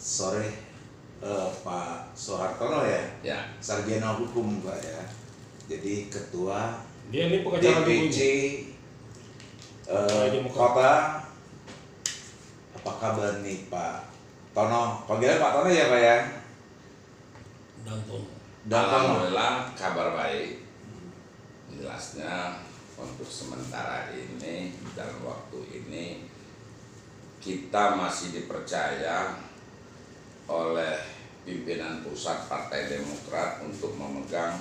Sore, Pak Soehartono ya, Ya, sarjana hukum Pak ya. Jadi ketua Dia ini pengacara DPC Kota. Apa kabar nih Pak Tono? Panggilan Pak Tono ya Pak ya? Danton. alhamdulillah kabar baik. Jelasnya untuk sementara ini dalam waktu ini kita masih dipercaya oleh pimpinan pusat Partai Demokrat untuk memegang,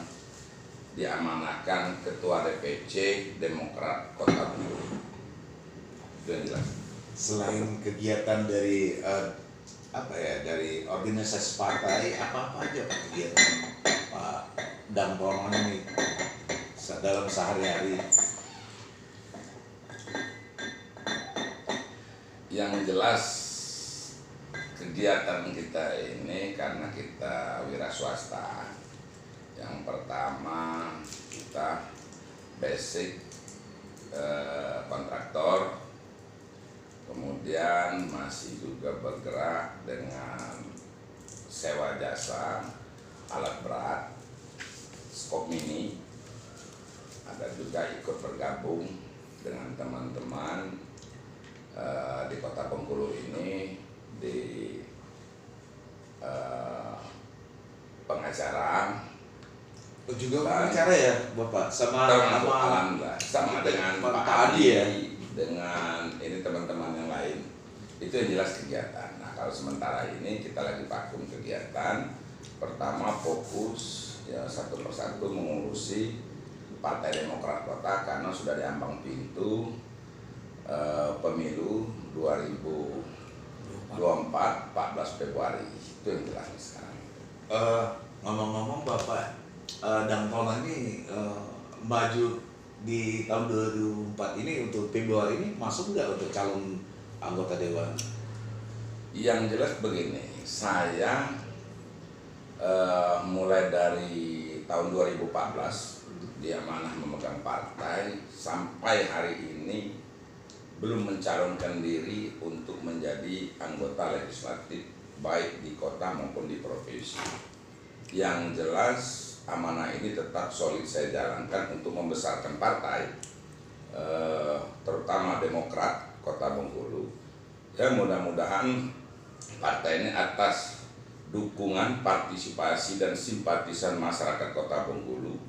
diamanahkan Ketua DPC Demokrat Kota Bengkulu. Itu yang jelas. Selain kegiatan dari dari organisasi partai, apa aja Pak kegiatan Pak Dantono ini dalam sehari-hari? Yang jelas kegiatan kita ini karena kita wira swasta. Yang pertama kita basic kontraktor, kemudian masih juga bergerak dengan sewa jasa alat berat, skop mini, ada juga ikut bergabung dengan teman-teman di Kota Bengkulu ini di pengacara. Juga pengacara ya Bapak sama Alhamdulillah sama dengan Pak Adi ya, dengan ini teman-teman yang lain. Itu yang jelas kegiatan. Nah, kalau sementara ini kita lagi vakum kegiatan. Pertama fokus ya satu persatu mengurusi Partai Demokrat Kota karena sudah diambang pintu pemilu 2024 14 Februari. Itu yang jelas sekarang. Ngomong-ngomong Bapak Dantono ini maju di tahun 2004 ini untuk Februari ini masuk nggak untuk calon anggota dewan? Yang jelas begini, saya mulai dari tahun 2014 diamanah memegang partai sampai hari ini belum mencalonkan diri untuk menjadi anggota legislatif baik di kota maupun di provinsi. Yang jelas amanah ini tetap solid saya jalankan untuk membesarkan partai, terutama Demokrat Kota Bengkulu. Ya mudah-mudahan partai ini atas dukungan, partisipasi dan simpatisan masyarakat Kota Bengkulu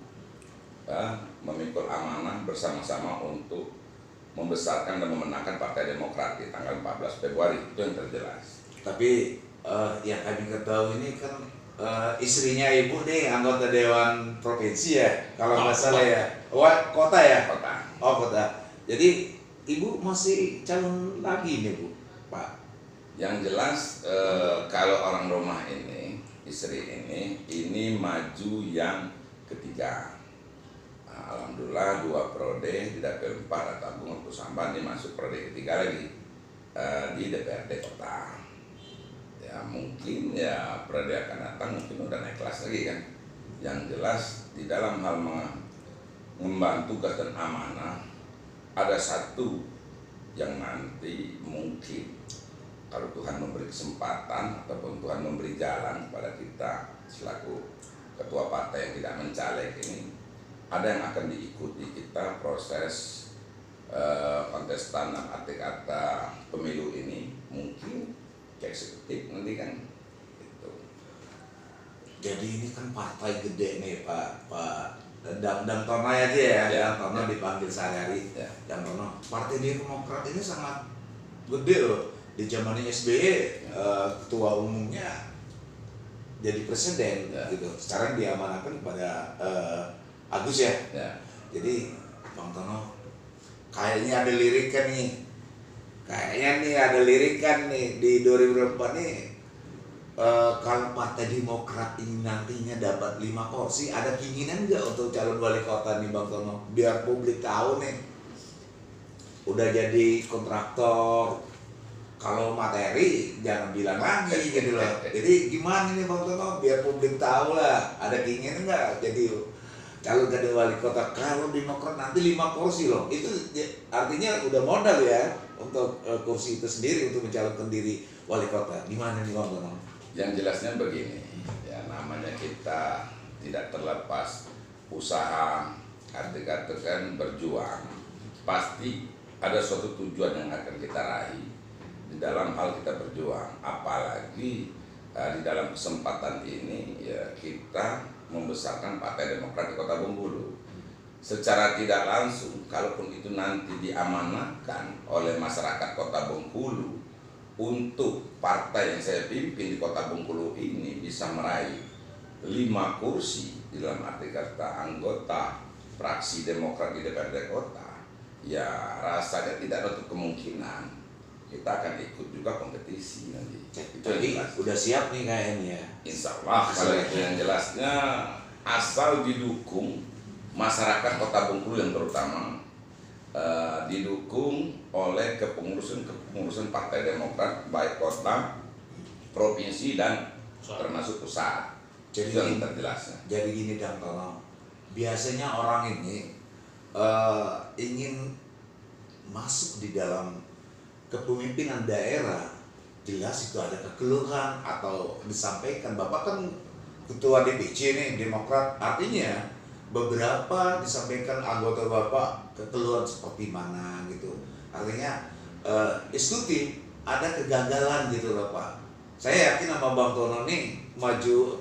memikul amanah bersama-sama untuk membesarkan dan memenangkan Partai Demokrat di tanggal 14 Februari. Itu yang terjelas. Tapi yang kami ketahui ini kan istrinya Ibu nih anggota Dewan Provinsi ya, kalau nggak salah ya. Kota ya? Kota. Oh kota. Jadi Ibu masih calon lagi nih Bu, Pak? Yang jelas kalau orang rumah ini, istri ini maju yang ketiga. Nah, alhamdulillah 2 periode di Dapil 4 atau Agung Kusamban ini masuk periode ketiga lagi di DPRD Kota. Ya mungkin ya periode akan datang mungkin udah naik kelas lagi kan. Yang jelas di dalam hal mengemban tugas dan amanah ada satu yang nanti mungkin kalau Tuhan memberi kesempatan ataupun Tuhan memberi jalan kepada kita selaku ketua partai yang tidak mencaleg ini, ada yang akan diikuti kita proses kontestan dan arti kata pemilu ini mungkin eksekutif nanti kan gitu. Jadi ini kan partai gede nih Pak Dantono aja ya, Dantono dipanggil sehari-hari. Ya. Dantono, Partai Demokrat ini sangat gede loh. Di zamannya SBY ketua umumnya jadi presiden gitu. Sekarang diamanahkan kepada Agus ya. Jadi Bang Tono kayaknya ada lirikan nih. Ada lirikan nih di 2024 nih. Kalau Partai Demokrat ini nantinya dapat 5 kursi, ada keinginan nggak untuk calon wali kota nih Bang Tono? Biar publik tahu nih, udah jadi kontraktor, kalau materi jangan bilang lagi gitu loh. Jadi gimana nih Bang Tono? Biar publik tahu lah, ada keinginan nggak jadi calon wali kota? Kalau Demokrat nanti 5 kursi loh, itu artinya udah modal ya untuk kursi itu sendiri untuk mencalonkan diri wali kota? Gimana nih Bang Tono? Yang jelasnya begini, ya namanya kita tidak terlepas usaha, arti-artikan berjuang, pasti ada suatu tujuan yang akan kita raih di dalam hal kita berjuang. Apalagi di dalam kesempatan ini ya kita membesarkan Partai Demokrat di Kota Bengkulu. Secara tidak langsung, kalaupun itu nanti diamanahkan oleh masyarakat Kota Bengkulu untuk partai yang saya pimpin di Kota Bengkulu ini bisa meraih 5 kursi di dalam arti kata anggota fraksi Demokrat di DPRD Kota, ya rasanya tidak ada kemungkinan kita akan ikut juga kompetisi nanti. Itu Jadi udah siap nih kayaknya. Insya Allah kalau itu yang jelasnya, asal didukung masyarakat Kota Bengkulu yang terutama, didukung oleh kepengurusan Partai Demokrat baik kota, provinsi dan termasuk pusat. Jadi Itu yang terjelasnya. Jadi gini Bang Tono, biasanya orang ini ingin masuk di dalam kepemimpinan daerah, jelas itu ada kekeluhan atau disampaikan. Bapak kan ketua DPC nih Demokrat, artinya beberapa disampaikan anggota Bapak kekeluhan seperti mana gitu. Artinya institutif ada kegagalan gitu loh Pak. Saya yakin sama Bang Tono nih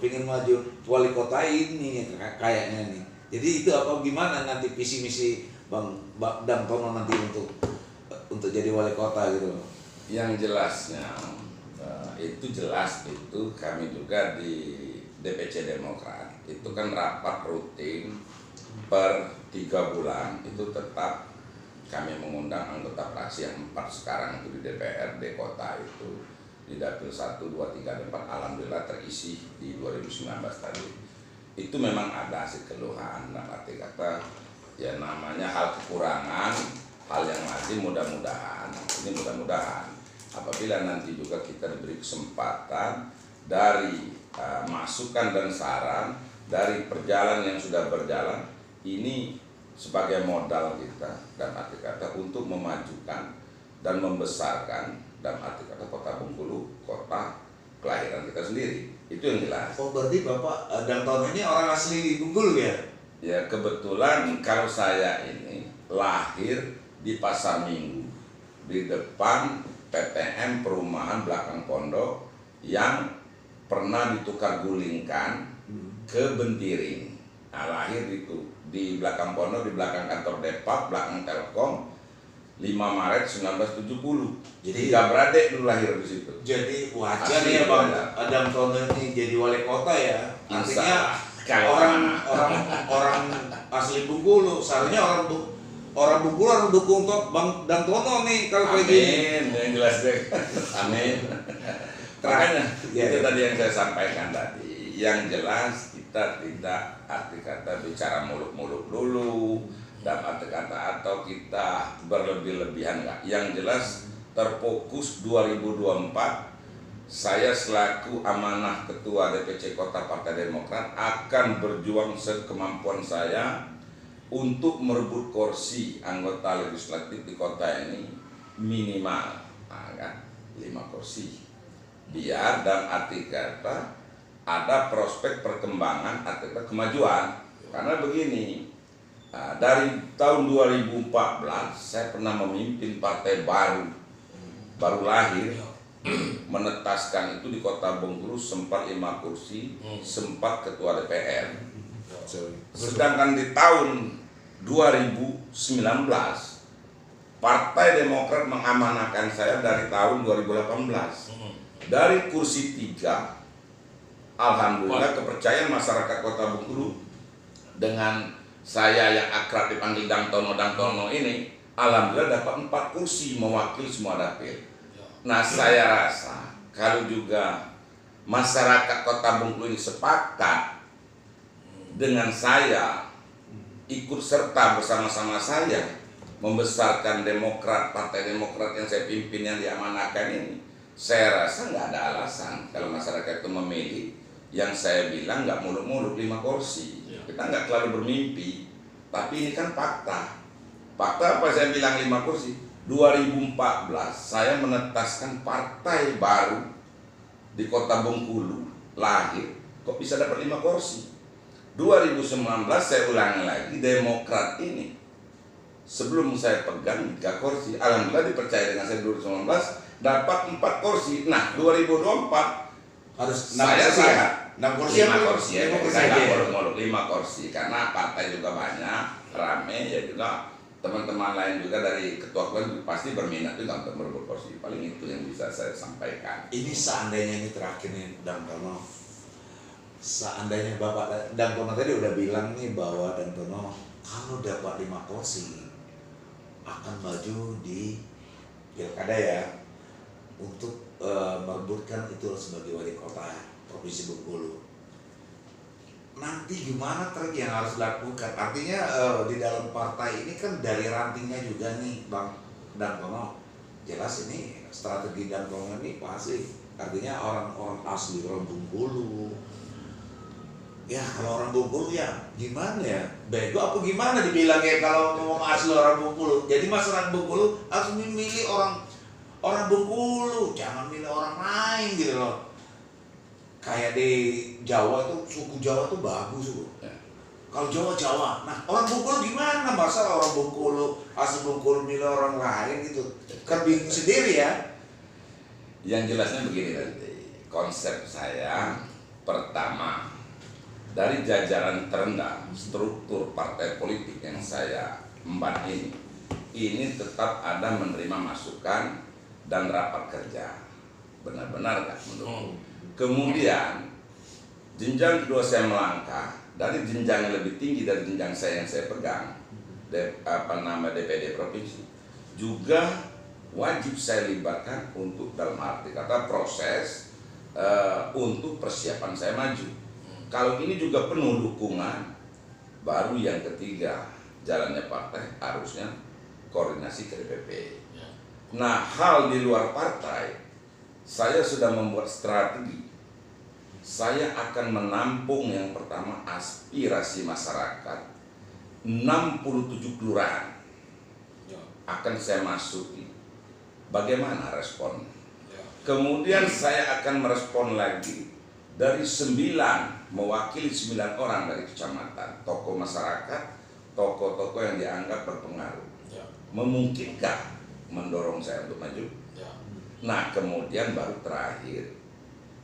pengen maju wali kota ini kayaknya nih. Jadi itu apa gimana nanti visi misi Bang Tono nanti untuk jadi wali kota gitu. Yang jelasnya itu jelas itu kami juga di DPC Demokrat itu kan rapat rutin per 3 bulan itu tetap kami mengundang anggota fraksi yang 4 sekarang itu di DPRD Kota itu di dapil 1, 2, 3, dan 4 alhamdulillah terisi di 2019 tadi. Itu memang ada hasil keluhan, dalam arti kata ya namanya hal kekurangan, hal yang masih mudah-mudahan apabila nanti juga kita diberi kesempatan dari masukan dan saran dari perjalanan yang sudah berjalan ini sebagai modal kita dan arti kata untuk memajukan dan membesarkan dan arti kata Kota Bengkulu, kota kelahiran kita sendiri. Itu yang jelas. Oh berarti Bapak Bang Tono ini orang asli Bengkulu ya? Ya kebetulan kalau saya ini lahir di Pasar Minggu di depan PTM Perumahan Belakang Pondok yang pernah ditukar gulingkan ke Bentiring. Nah, lahir itu di belakang pondok, di belakang kantor Depak, belakang Telkom, 5 Maret 1970. Jadi 3 beradik dulu lahir di situ. Jadi wajar ya Bang Bang Tono ini jadi wali kota ya. Artinya orang asli Bengkulu, seharusnya orang Bengkulu harus dukung Bang Tono nih kalau kayak gini. Amin, yang jelas deh. Amin. Makanya itu tadi yang saya sampaikan tadi. Yang jelas kita tidak arti kata bicara muluk-muluk dulu dan arti kata atau kita berlebih-lebihan enggak. Yang jelas terfokus 2024 saya selaku amanah ketua DPC Kota Partai Demokrat akan berjuang sekemampuan saya untuk merebut kursi anggota legislatif di kota ini minimal 5 kursi. Biar dan arti kata ada prospek perkembangan arti kata kemajuan. Karena begini, dari tahun 2014 saya pernah memimpin partai baru lahir, menetaskan itu di Kota Bengkulu sempat 5 kursi, sempat ketua DPR. Sedangkan di tahun 2019 Partai Demokrat mengamanahkan saya dari tahun 2018 dari kursi 3. Alhamdulillah kepercayaan masyarakat Kota Bengkulu dengan saya yang akrab dipanggil Dang Tono ini, alhamdulillah dapat 4 kursi mewakili semua dapil. Nah saya rasa kalau juga masyarakat Kota Bengkulu ini sepakat dengan saya ikut serta bersama-sama saya membesarkan Demokrat, Partai Demokrat yang saya pimpin yang diamanahkan ini, saya rasa nggak ada alasan kalau masyarakat itu memilih yang saya bilang nggak muluk-muluk 5 kursi. Kita nggak terlalu bermimpi, tapi ini kan fakta. Fakta apa saya bilang 5 kursi? 2014 saya menetaskan partai baru di Kota Bengkulu lahir, kok bisa dapat 5 kursi. 2019 saya ulangi lagi, Demokrat ini sebelum saya pegang 3 kursi, alhamdulillah dipercaya dengan saya 2019 dapat 4 kursi. Nah 2024 harus saya lihat 6 kursi 5 kursi ya, saya nggak aja. ngolok-ngolok 5 kursi karena partai juga banyak, rame ya, juga teman-teman lain juga dari ketua pasti berminat juga untuk merebut kursi. Paling itu yang bisa saya sampaikan. Ini seandainya ini terakhir nih Dantono, seandainya Bapak Dantono tadi udah bilang nih bahwa Dantono kalau dapat 5 kursi akan maju di pilkada ya untuk merebutkan itu sebagai wali kota provinsi Bengkulu. Nanti gimana trik yang harus dilakukan? Artinya di dalam partai ini kan dari rantingnya juga nih Bang Dantono. Jelas ini strategi Dantono ini pasti artinya orang-orang asli orang Bengkulu. Ya kalau orang Bengkulu ya gimana ya, bego apa gimana dibilangnya kalau ngomong asli orang Bengkulu. Jadi masyarakat Bengkulu harus memilih orang Bengkulu, jangan milih orang lain gitu loh. Kayak di Jawa itu suku Jawa tuh bagus loh. Kalau Jawa, nah orang Bengkulu gimana? Masa orang Bengkulu asli Bengkulu milih orang lain gitu, kan bingung sendiri ya. Yang jelasnya begini nanti, konsep saya pertama, dari jajaran terendah struktur partai politik yang saya emban ini tetap ada menerima masukan dan rapat kerja, benar-benar nggak mendukung. Kemudian jenjang kedua saya melangkah dari jenjang yang lebih tinggi dari jenjang saya yang saya pegang, DPD provinsi, juga wajib saya libatkan untuk dalam arti kata proses untuk persiapan saya maju. Kalau ini juga penuh dukungan, baru yang ketiga jalannya partai harusnya koordinasi ke DPP. Nah, hal di luar partai, saya sudah membuat strategi. Saya akan menampung yang pertama aspirasi masyarakat 67 kelurahan akan saya masuki. Bagaimana respon? Kemudian saya akan merespon lagi dari 9 mewakili 9 orang dari kecamatan, tokoh masyarakat, tokoh-tokoh yang dianggap berpengaruh. Memungkinkah mendorong saya untuk maju? Nah, kemudian baru terakhir,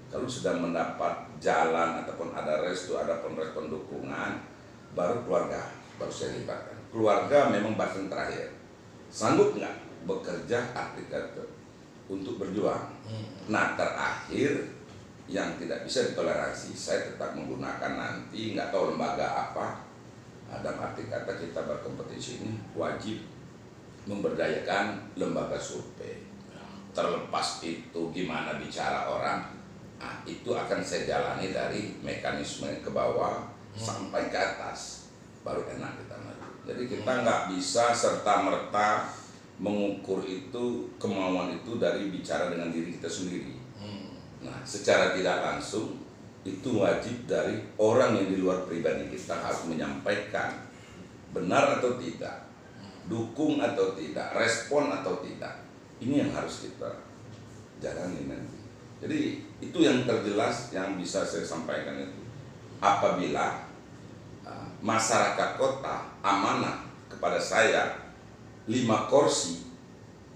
kalau sudah mendapat jalan ataupun ada restu, ada respon dukungan, baru keluarga, baru saya libatkan. Keluarga memang bagian terakhir. Sanggup nggak bekerja aktif untuk berjuang? Nah, terakhir yang tidak bisa ditoleransi, saya tetap menggunakan nanti nggak tahu lembaga apa. Ada arti kata kita berkompetisi ini wajib memberdayakan lembaga survei. Terlepas itu gimana bicara orang, itu akan saya jalani dari mekanisme ke bawah sampai ke atas, baru enak kita maju. Jadi kita nggak bisa serta-merta mengukur itu, kemauan itu dari bicara dengan diri kita sendiri. Nah, secara tidak langsung itu wajib dari orang yang di luar pribadi kita harus menyampaikan benar atau tidak, dukung atau tidak, respon atau tidak. Ini yang harus kita jalani nanti. Jadi itu yang terjelas yang bisa saya sampaikan itu. Apabila masyarakat kota amanah kepada saya 5 kursi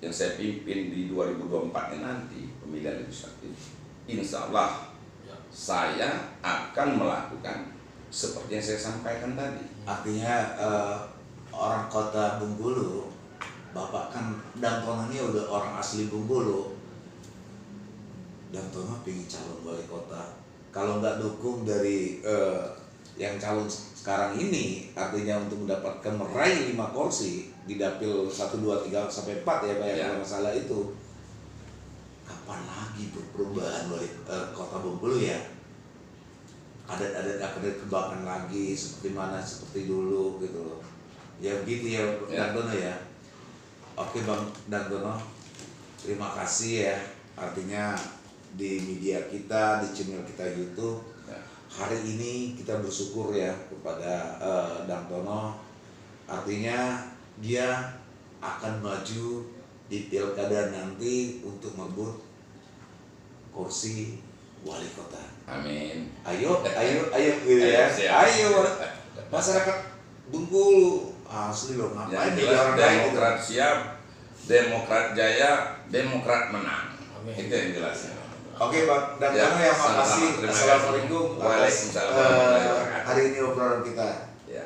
yang saya pimpin di 2024 nanti pemilihan legislatif, insya Allah saya akan melakukan seperti yang saya sampaikan tadi. Artinya orang kota Bengkulu, Bapak kan Dantono ini udah orang asli Bengkulu. Dantono pengen calon wali kota. Kalau nggak dukung dari yang calon sekarang ini, artinya untuk mendapatkan meraih 5 kursi di dapil 1, 2, 3 sampai 4 ya Pak ya, kalau masalah itu. Kapan lagi perubahan wali kota Bengkulu ya? Adat-adat akan dikembangkan lagi seperti dulu gitu loh. Ya begitu ya Dantono ya. Oke Bang Dantono, terima kasih ya. Artinya di media kita, di channel kita YouTube, hari ini kita bersyukur ya kepada Dantono. Artinya dia akan maju di pilkada nanti untuk merebut kursi wali kota. Amin. Ayo gitu ya. Siap. Ayo masyarakat Bengkulu asli loh, ngapain Yang jadi jelas orang lain gitu. Demokrat siap, Demokrat jaya, Demokrat menang. Amin. Itu yang jelas. Oke Bang, dan Ya, kamu yang sama-sama. makasih. Terima kasih. Assalamualaikum atas Waalaikumsalam warahmatullahi wabarakatuh. hari ini obrolan kita. Ya.